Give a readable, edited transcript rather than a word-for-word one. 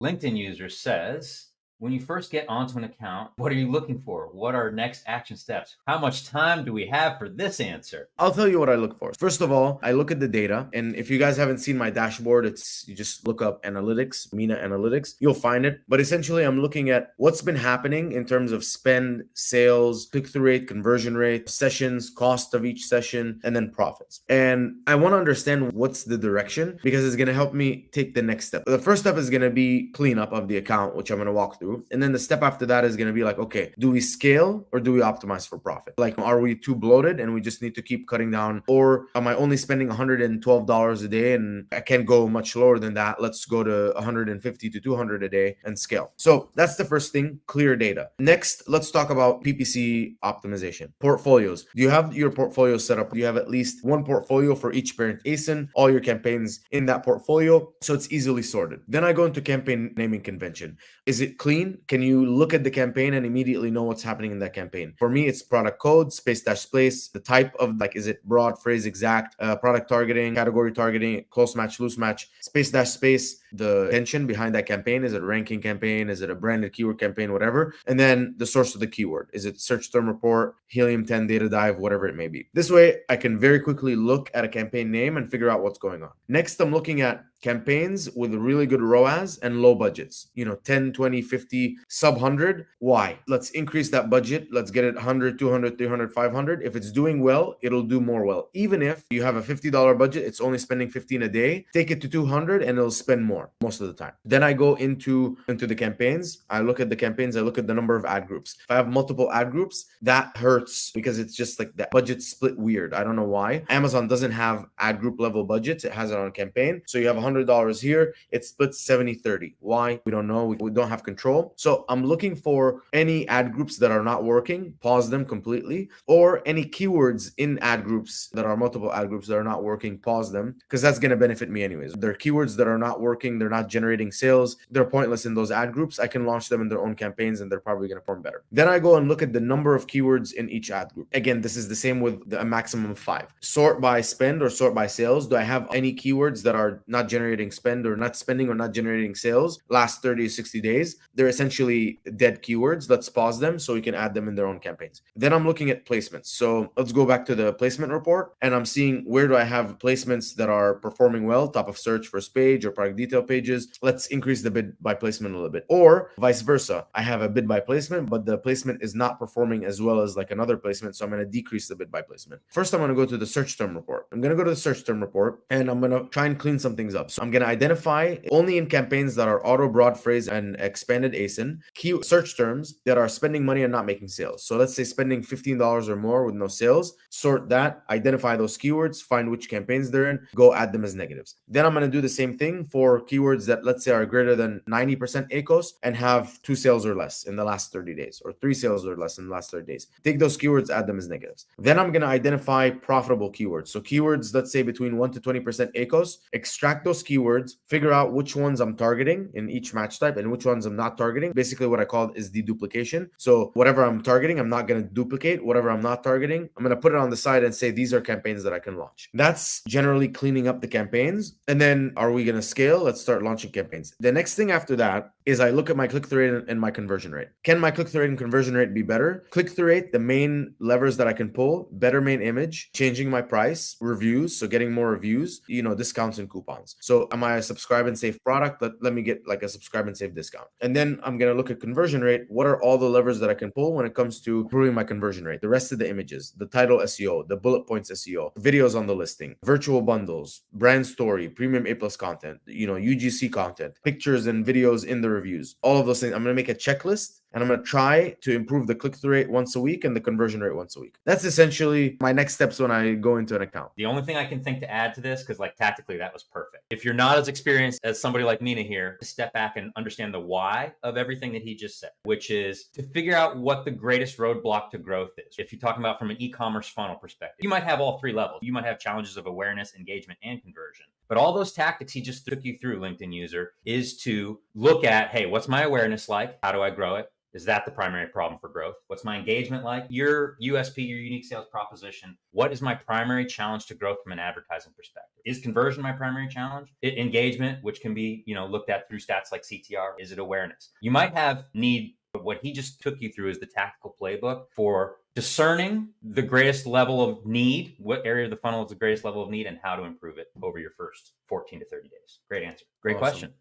LinkedIn user says, when you first get onto an account, what are you looking for? What are next action steps? How much time do we have for this answer? I'll tell you what I look for. First of all, I look at the data. And if you guys haven't seen my dashboard, you just look up analytics, Mina Analytics, you'll find it. But essentially, I'm looking at what's been happening in terms of spend, sales, click-through rate, conversion rate, sessions, cost of each session, and then profits. And I want to understand what's the direction because it's going to help me take the next step. The first step is going to be cleanup of the account, which I'm going to walk through. And then the step after that is going to be like, okay, do we scale or do we optimize for profit? Like, are we too bloated and we just need to keep cutting down? Or am I only spending $112 a day and I can't go much lower than that? Let's go to 150 to 200 a day and scale. So that's the first thing, clear data. Next, let's talk about PPC optimization. Portfolios. Do you have your portfolio set up? Do you have at least one portfolio for each parent ASIN, all your campaigns in that portfolio so it's easily sorted? Then I go into campaign naming convention. Is it clean? Can you look at the campaign and immediately know what's happening in that campaign? For me, it's product code, space dash place, the type of like, is it broad, phrase, exact, product targeting, category targeting, close match, loose match, space dash space, the intention behind that campaign. Is it a ranking campaign? Is it a branded keyword campaign? Whatever. And then the source of the keyword. Is it search term report, Helium 10 data dive, whatever it may be. This way, I can very quickly look at a campaign name and figure out what's going on. Next, I'm looking at campaigns with really good ROAS and low budgets, 10, 20, 50, sub 100. Why? Let's increase that budget. Let's get it 100, 200, 300, 500. If it's doing well, it'll do more well. Even if you have a $50 budget, it's only spending 15 a day, take it to 200 and it'll spend more most of the time. Then I go into the campaigns. I look at the campaigns. I look at the number of ad groups. If I have multiple ad groups, that hurts because it's just like that budget split weird. I don't know why. Amazon doesn't have ad group level budgets. It has it on a campaign. So you have $100 here, it splits 70-30. Why? We don't know. We don't have control. So I'm looking for any ad groups that are not working, pause them completely, or any keywords in ad groups that are multiple ad groups that are not working, pause them, because that's going to benefit me anyways. They're keywords that are not working, they're not generating sales, they're pointless in those ad groups. I can launch them in their own campaigns and they're probably going to perform better. Then I go and look at the number of keywords in each ad group. Again, this is the same with a maximum of 5. Sort by spend or sort by sales. Do I have any keywords that are not generating spend or not spending or not generating sales last 30 to 60 days? They're essentially dead keywords. Let's pause them so we can add them in their own campaigns. Then I'm looking at placements. So let's go back to the placement report and I'm seeing where do I have placements that are performing well, top of search first page or product detail pages. Let's increase the bid by placement a little bit, or vice versa. I have a bid by placement, but the placement is not performing as well as like another placement. So I'm going to decrease the bid by placement. First, I'm going to go to the search term report. I'm going to go to the search term report and I'm going to try and clean some things up. So I'm going to identify only in campaigns that are auto broad phrase and expanded ASIN, key search terms that are spending money and not making sales. So let's say spending $15 or more with no sales, sort that, identify those keywords, find which campaigns they're in, go add them as negatives. Then I'm going to do the same thing for keywords that let's say are greater than 90% ACOS and have 2 sales or less in the last 30 days or 3 sales or less in the last 30 days. Take those keywords, add them as negatives. Then I'm going to identify profitable keywords. So keywords, let's say between 1 to 20% ACOS, extract those keywords, figure out which ones I'm targeting in each match type and which ones I'm not targeting. Basically what I call is the duplication. So whatever I'm targeting, I'm not going to duplicate. Whatever I'm not targeting, I'm going to put it on the side and say, these are campaigns that I can launch. That's generally cleaning up the campaigns. And then are we going to scale? Let's start launching campaigns. The next thing after that is I look at my click-through rate and my conversion rate. Can my click-through rate and conversion rate be better? Click-through rate, the main levers that I can pull, better main image, changing my price, reviews, so getting more reviews, discounts and coupons. So am I a subscribe and save product? Let me get like a subscribe and save discount. And then I'm going to look at conversion rate. What are all the levers that I can pull when it comes to improving my conversion rate? The rest of the images, the title SEO, the bullet points SEO, videos on the listing, virtual bundles, brand story, premium A+ content, UGC content, pictures and videos in the reviews, all of those things. I'm going to make a checklist and I'm going to try to improve the click-through rate once a week and the conversion rate once a week. That's essentially my next steps when I go into an account. The only thing I can think to add to this, because like tactically that was perfect. If you're not as experienced as somebody like Mina here, step back and understand the why of everything that he just said, which is to figure out what the greatest roadblock to growth is. If you're talking about from an e-commerce funnel perspective, you might have all 3 levels. You might have challenges of awareness, engagement, and conversion. But all those tactics he just took you through, LinkedIn user, is to look at, hey, what's my awareness like? How do I grow it? Is that the primary problem for growth? What's my engagement like? Your USP, your unique sales proposition. What is my primary challenge to growth from an advertising perspective? Is conversion my primary challenge? Engagement, which can be, looked at through stats like CTR. Is it awareness? You might have need, but what he just took you through is the tactical playbook for discerning the greatest level of need, what area of the funnel is the greatest level of need, and how to improve it over your first 14 to 30 days. Great answer. Great question.